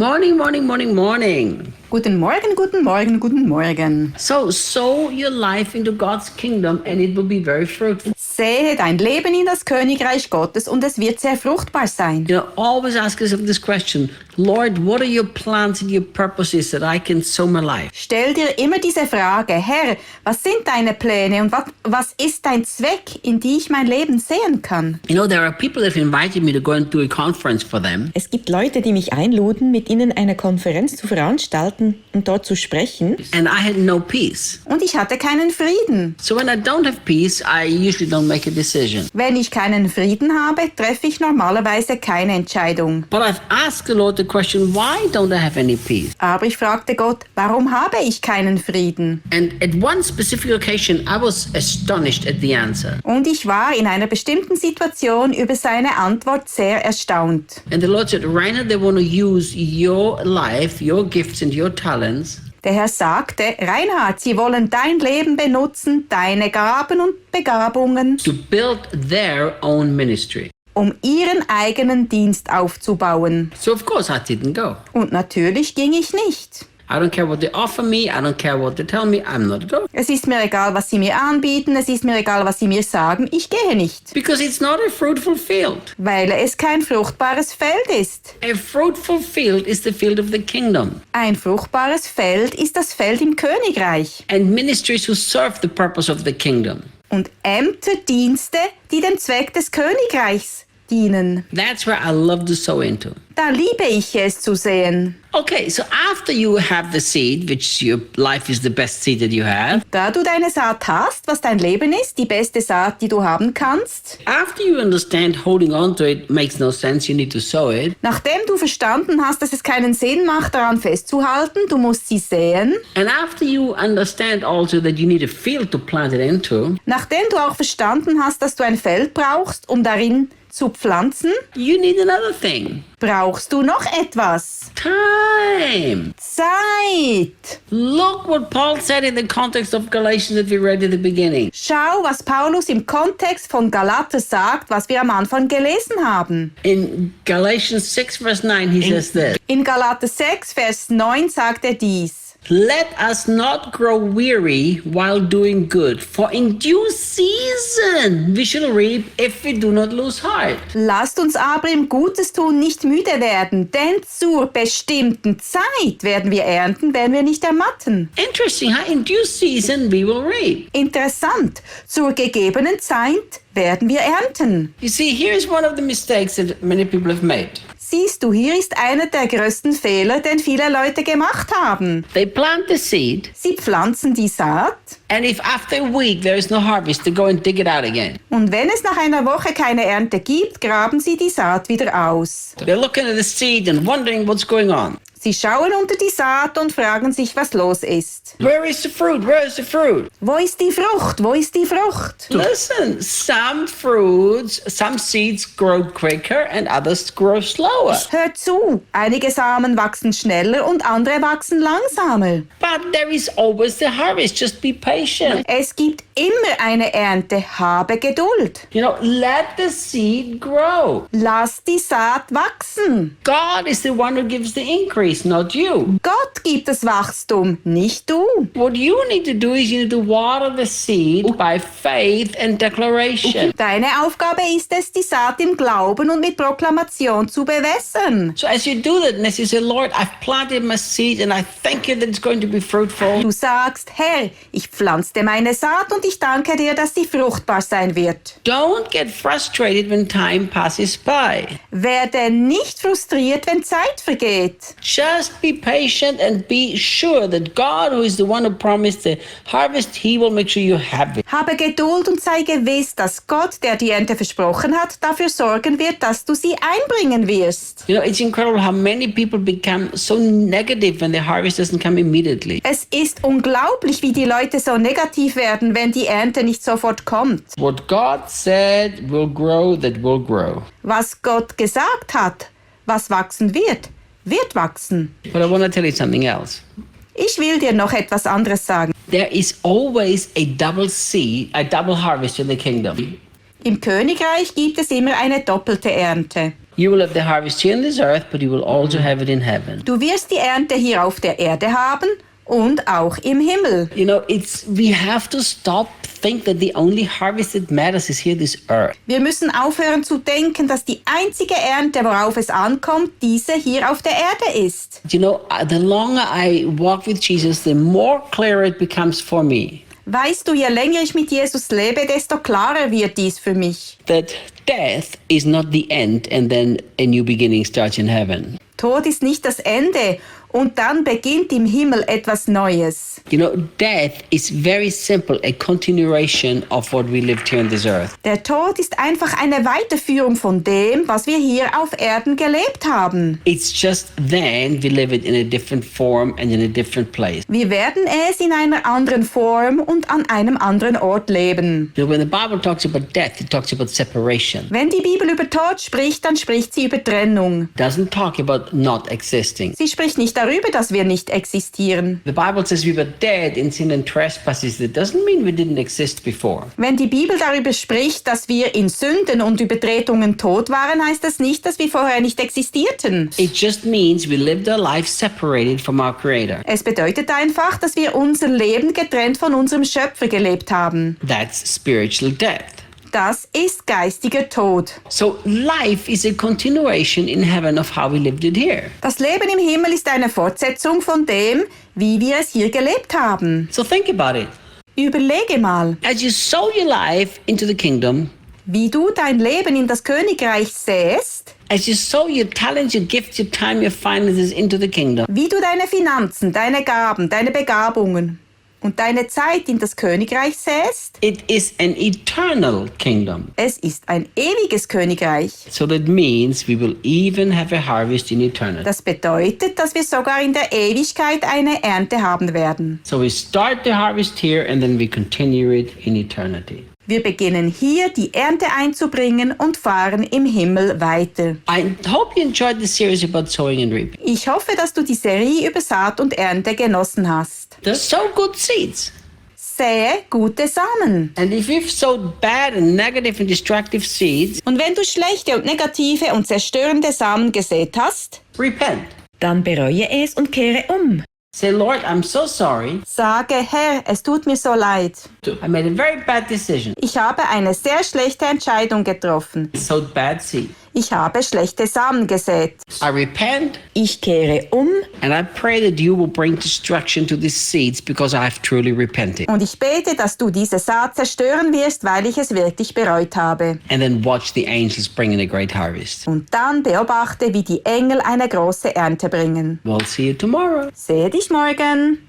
Morning, morning, morning, morning. Guten Morgen, guten Morgen, guten Morgen. So sow your life into God's kingdom and it will be very fruitful. Sähe dein Leben in das Königreich Gottes und es wird sehr fruchtbar sein. You know, always ask yourself this question, Lord, what are your plans and your purposes that I can sow my life? Stell dir immer diese Frage, Herr, was sind deine Pläne und was ist dein Zweck, in die ich mein Leben sehen kann? You know, there are people that have invited me to go and do a conference for them. Es gibt Leute, die mich einluden, mit ihnen eine Konferenz zu veranstalten und dort zu sprechen. And I had no peace. Und ich hatte keinen Frieden. So when I don't have peace, I usually don't make a decision. Wenn ich keinen Frieden habe, treffe ich normalerweise keine Entscheidung. But I've asked the Lord the question, why don't I have any peace? Aber ich fragte Gott, warum habe ich keinen Frieden? And at one specific occasion, I was astonished at the answer. Und ich war in einer bestimmten Situation über seine Antwort sehr erstaunt. And the Lord said, Reinhard, they want to use your life, your gifts and your talents. Der Herr sagte, Reinhard, sie wollen dein Leben benutzen, deine Gaben und Begabungen, To build their own ministry. um ihren eigenen Dienst aufzubauen. So of course I didn't go. Und natürlich ging ich nicht. I don't care what they offer me. I don't care what they tell me. I'm not going. Es ist mir egal, was sie mir anbieten, es ist mir egal, was sie mir sagen, ich gehe nicht. Because it's not a fruitful field. Weil es kein fruchtbares Feld ist. A fruitful field is the field of the kingdom. Ein fruchtbares Feld ist das Feld im Königreich. And ministries who serve the purpose of the kingdom. Und Ämter, Dienste, die dem Zweck des Königreichs dienen. That's where I love to sow into. Da liebe ich es zu sehen. Okay, so after you have the seed, which your life is the best seed that you have, Da du deine Saat hast, was dein Leben ist, die beste Saat, die du haben kannst, after you understand holding on to it makes no sense, you need to sow it. nachdem du verstanden hast, dass es keinen Sinn macht, daran festzuhalten, du musst sie säen, And after you understand also that you need a field to plant it into, nachdem du auch verstanden hast, dass du ein Feld brauchst, um darin zu pflanzen, you need another thing. brauchst du noch etwas. Time. Zeit. Look what Paul said in the context of Galatians that we read at the beginning. Schau, was Paulus im Kontext von Galater sagt, was wir am Anfang gelesen haben. In Galatians 6 verse 9 he says this. In Galater 6, Vers 9 sagt er dies. Let us not grow weary while doing good, for in due season we shall reap if we do not lose heart. Lasst uns aber im Gutes tun nicht müde werden, denn zur bestimmten Zeit werden wir ernten, wenn wir nicht ermatten. Interesting, huh? In due season we will reap. Interessant, zur gegebenen Zeit werden wir ernten. You see, here's one of the mistakes that many people have made. Siehst du, hier ist einer der größten Fehler, den viele Leute gemacht haben. They plant the seed, Sie pflanzen die Saat and if after a week there is no harvest, they go and dig it out again. und wenn es nach einer Woche keine Ernte gibt, graben sie die Saat wieder aus. They're looking at the seed and wondering what's going on. Sie schauen unter die Saat und fragen sich, was los ist. Where is the fruit? Where is the fruit? Wo ist die Frucht? Wo ist die Frucht? Listen, some fruits, some seeds grow quicker and others grow slower. Hör zu, einige Samen wachsen schneller und andere wachsen langsamer. But there is always the harvest. Just be patient. Es gibt immer eine Ernte, habe Geduld. You know, let the seed grow. Lass die Saat wachsen. God is the one who gives the increase, not you. Gott gibt das Wachstum, nicht du. What you need to do is you need to water the seed by faith and declaration. Deine Aufgabe ist es, die Saat im Glauben und mit Proklamation zu bewässern. So as you do that, and as you say, Lord, I've planted my seed and I thank you that it's going to be fruitful. Du sagst, Herr, ich pflanzte meine Saat und ich danke dir, dass sie fruchtbar sein wird. Don't get frustrated when time passes by. Werde nicht frustriert, wenn Zeit vergeht. Just be patient and be sure that God, who is the one who promised the harvest, he will make sure you have it. Habe Geduld und sei gewiss, dass Gott, der die Ernte versprochen hat, dafür sorgen wird, dass du sie einbringen wirst. You know, it's incredible how many people become so negative when the harvest doesn't come immediately. Es ist unglaublich, wie die Leute so negativ werden, wenn die Ernte nicht sofort kommt. What God said will grow, that will grow. Was Gott gesagt hat, was wachsen wird, wird wachsen. But I want to tell you something else. Ich will dir noch etwas anderes sagen. There is always a double seed, a double harvest in the kingdom. Im Königreich gibt es immer eine doppelte Ernte. You will have the harvest here on this earth, but you will also have it in heaven. Du wirst die Ernte hier auf der Erde haben und auch im Himmel. You know, we have to stop think that the only harvest that matters is here this earth. Wir müssen aufhören zu denken, dass die einzige Ernte, worauf es ankommt, diese hier auf der Erde ist. You know, the longer I walk with Jesus, the more clear it becomes for me Weißt du, je länger ich mit Jesus lebe, desto klarer wird dies für mich. that death is not the end and then a new beginning starts in heaven. Tod ist nicht das Ende und dann beginnt im Himmel etwas Neues. You know, death is very simple, a continuation of what we lived here on this earth. Der Tod ist einfach eine Weiterführung von dem, was wir hier auf Erden gelebt haben. It's just then we live it in a different form and in a different place. Wir werden es in einer anderen Form und an einem anderen Ort leben. You know, when the Bible talks about death, it talks about separation. Wenn die Bibel über Tod spricht, dann spricht sie über Trennung. It doesn't talk about not existing. Sie spricht nicht darüber, dass wir nicht existieren. The Bible says we were dead in sin and trespasses. That doesn't mean we didn't exist before. Wenn die Bibel darüber spricht, dass wir in Sünden und Übertretungen tot waren, heißt das nicht, dass wir vorher nicht existierten. It just means we lived our life separated from our Creator. Es bedeutet einfach, dass wir unser Leben getrennt von unserem Schöpfer gelebt haben. That's spiritual death. Das ist geistiger Tod. So life is a continuation in heaven of how we lived it here. Das Leben im Himmel ist eine Fortsetzung von dem, wie wir es hier gelebt haben. So think about it. Überlege mal, As you sow your life into the kingdom, wie du dein Leben in das Königreich säst, as you sow your talents, your gifts, your time, your finances into the kingdom, wie du deine Finanzen, deine Gaben, deine Begabungen und deine Zeit in das Königreich säst. it is an eternal kingdom. Es ist ein ewiges Königreich. So that means we will even have a harvest in eternity. Das bedeutet, dass wir sogar in der Ewigkeit eine Ernte haben werden. So we start the harvest here and then we continue it in eternity. Wir beginnen hier, die Ernte einzubringen und fahren im Himmel weiter. I hope you enjoyed the series about sowing and reaping. Ich hoffe, dass du die Serie über Saat und Ernte genossen hast. They're so good seeds. Säe gute Samen. And if you've sowed bad and negative and destructive seeds, Und wenn du schlechte und negative und zerstörende Samen gesät hast, repent. Dann bereue es und kehre um. Say, Lord, I'm so sorry. sage, Herr, es tut mir so leid. I made a very bad decision. Ich habe eine sehr schlechte Entscheidung getroffen. I sowed bad seed. Ich habe schlechte Samen gesät. I repent Ich kehre um and I pray that you will bring destruction to these seeds because I have truly repented. Und ich bete, dass du diese Saat zerstören wirst, weil ich es wirklich bereut habe. And then watch the angels bring in a great harvest. Und dann beobachte, wie die Engel eine große Ernte bringen. We'll see you tomorrow. Sehe dich morgen.